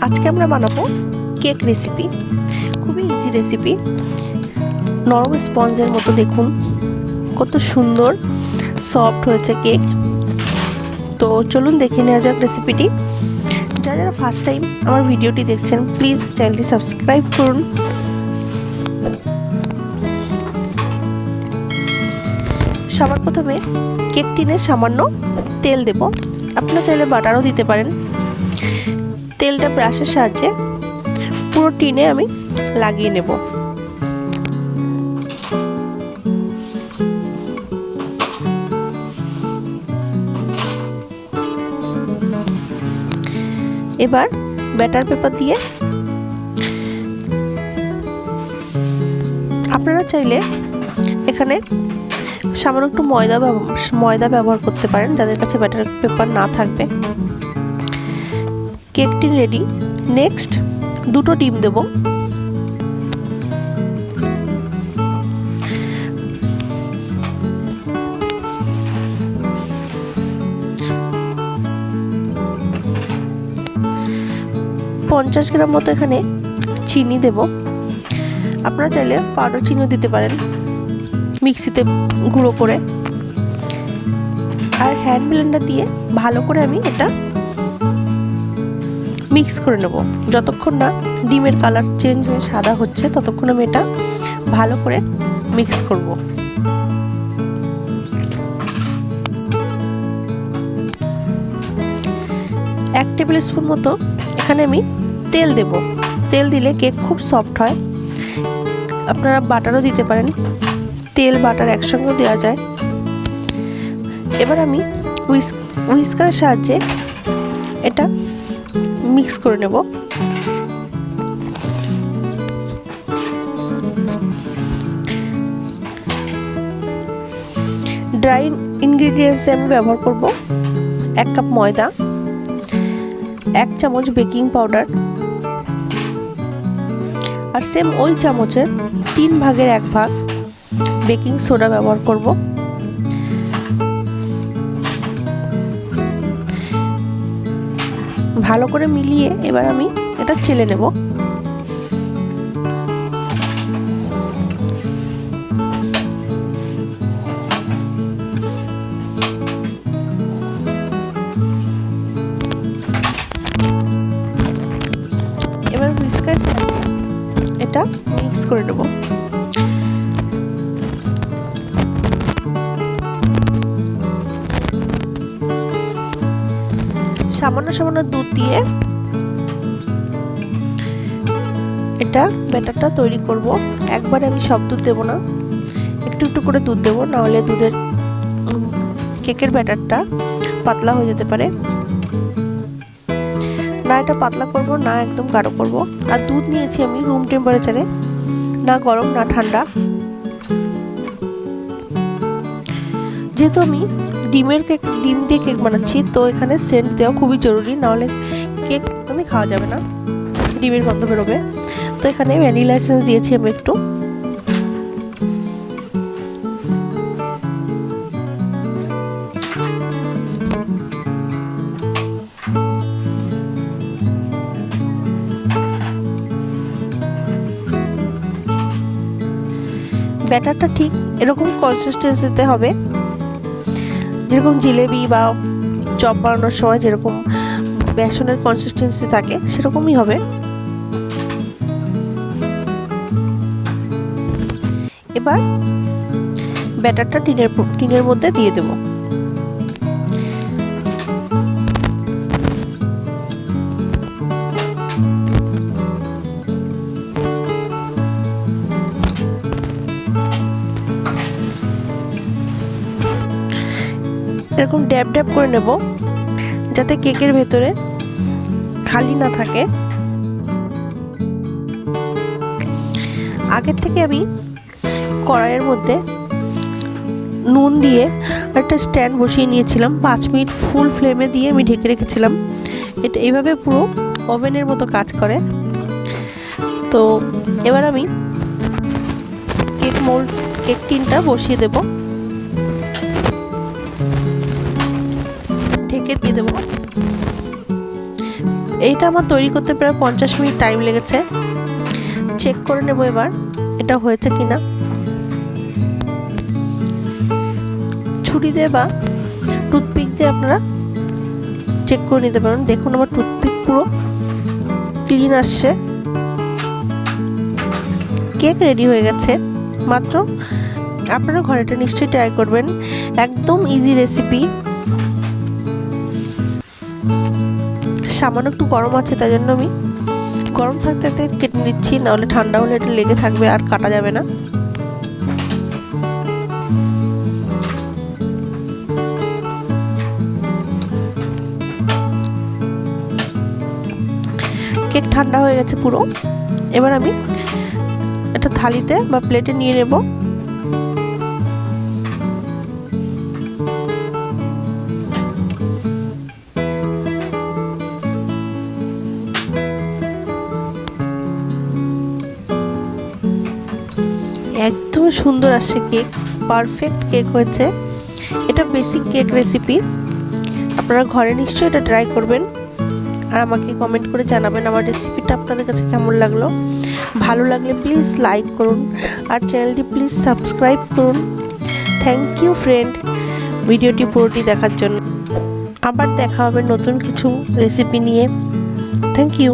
আজকে আমরা বানাবো কেক রেসিপি। খুবই ইজি রেসিপি, নরম স্পঞ্জের মতো। দেখুন কত সুন্দর সফট হয়েছে কেক। তো চলুন দেখে নেওয়া যাক রেসিপিটি। যারা ফার্স্ট টাইম আমার ভিডিওটি দেখছেন প্লিজ চ্যানেলটি সাবস্ক্রাইব করুন। সবার প্রথমে কেক টিনে সামান্য তেল দেব, আপনারা চাইলে বাটারও দিতে পারেন। তেলটা ব্রাশের সাহায্যে পুরো টিনে আমি লাগিয়ে নেব। এবার ব্যাটার পেপার দিয়ে আপনারা চাইলে এখানে সামান্য একটু ময়দা ব্যবহার করতে পারেন, যাদের কাছে ব্যাটার পেপার না থাকবে। কেকটি রেডি। নেক্সট দুটো ডিম দেব। পঞ্চাশ গ্রাম মতো এখানে চিনি দেব। আপনারা চাইলে পাউডার চিনিও দিতে পারেন মিক্সিতে গুঁড়ো করে। আর হ্যান্ড ব্লেন্ডার দিয়ে ভালো করে আমি এটা মিক্স করে নেব। যতক্ষণ না ডিমের কালার চেঞ্জ হয়ে সাদা হচ্ছে ততক্ষণ আমি এটা ভালো করে মিক্স করব। এক টেবিল স্পুন মতো এখানে আমি তেল দেব। তেল দিলে কেক খুব সফট হয়। আপনারা বাটারও দিতে পারেন, তেল বাটার একসঙ্গেও দেওয়া যায়। এবার আমি হুইস্কারের সাহায্যে এটা মিক্স করে নেব। ড্রাই ইনগ্রিডিয়েন্টসে আমি ব্যবহার করব 1 কাপ ময়দা, 1 চামচ বেকিং পাউডার, আর সেম ওই চামচের 3 ভাগের 1 ভাগ বেকিং সোডা ব্যবহার করব। ভালো করে মিলিয়ে এবার আমি এটা চেলে নেব। এবার হুইস্কার এটা মিক্স করে নেব। সামান্য সামান্য দুধ দিয়ে এটা ব্যাটারটা তৈরি করব। একবারে আমি সব দুধ দেব না, একটু একটু করে দুধ দেব, না হলে কেকের ব্যাটারটা পাতলা হয়ে যেতে পারে। না এটা পাতলা করব না একদম গাঢ় করব। আর দুধ নিয়েছি আমি রুম টেম্পারেচারে, না গরম না ঠান্ডা। যেহেতু আমি ডিম দিয়ে কেক বানাচ্ছি, তো এখানে সেন্ট দেওয়া খুবই জরুরি, নাহলে কেক একদমই খাওয়া যাবে না, ডিমের গন্ধ বেরোবে। তো এখানে ভ্যানিলা এসেন্স দিয়েছি আমি একটু। ব্যাটারটা ঠিক এরকম কনসিস্টেন্সিতে হবে, যেরকম জিলেবি বা চপ বানানোর সময় যেরকম বেসনের কনসিস্টেন্সি থাকে সেরকমই হবে। এবার ব্যাটারটা টিনের মধ্যে দিয়ে দেব। এরকম ড্যাব ড্যাব করে নেব যাতে কেকের ভেতরে খালি না থাকে। আগের থেকে আমি কড়াইয়ের মধ্যে নুন দিয়ে একটা স্ট্যান্ড বসিয়ে নিয়েছিলাম। 5 মিনিট ফুল ফ্লেমে দিয়ে আমি ঢেকে রেখেছিলাম। এটা এইভাবে পুরো ওভেনের মতো কাজ করে। তো এবার আমি কেক টিনটা বসিয়ে দেব। ঢেকে দিয়ে দেবো। এইটা আমার তৈরি করতে প্রায় 50 মিনিট টাইম লেগেছে। চেক করে নেব এবার এটা হয়েছে কিনা। ছুরি দিয়ে বা টুথপিক দিয়ে আপনারা চেক করে নিতে পারেন। দেখুন আমার টুথপিক পুরো ক্লিন আসছে। কেক রেডি হয়ে গেছে। মাত্র আপনারা ঘরে এটা নিশ্চয়ই ট্রাই করবেন, একদম ইজি রেসিপি। সামান্য একটু গরম আছে, তাই জন্য আমি গরম থাকতে থাকতে কেটে নিচ্ছি, নাহলে ঠান্ডা হলে এটা লেগে থাকবে আর কাটা যাবে না। কেক ঠান্ডা হয়ে গেছে পুরো। এবার আমি একটা থালিতে বা প্লেটে নিয়ে নেব। একদম সুন্দর আসছে কেক, পারফেক্ট কেক হয়েছে। এটা বেসিক কেক রেসিপি, আপনারা ঘরে নিশ্চয়ই এটা ট্রাই করবেন আর আমাকে কমেন্ট করে জানাবেন আমার রেসিপিটা আপনাদের কাছে কেমন লাগলো। ভালো লাগলে প্লিজ লাইক করুন আর চ্যানেলটি প্লিজ সাবস্ক্রাইব করুন। থ্যাংক ইউ ফ্রেন্ড ভিডিওটি পুরোটি দেখার জন্য। আবার দেখা হবে নতুন কিছু রেসিপি নিয়ে। Thank you.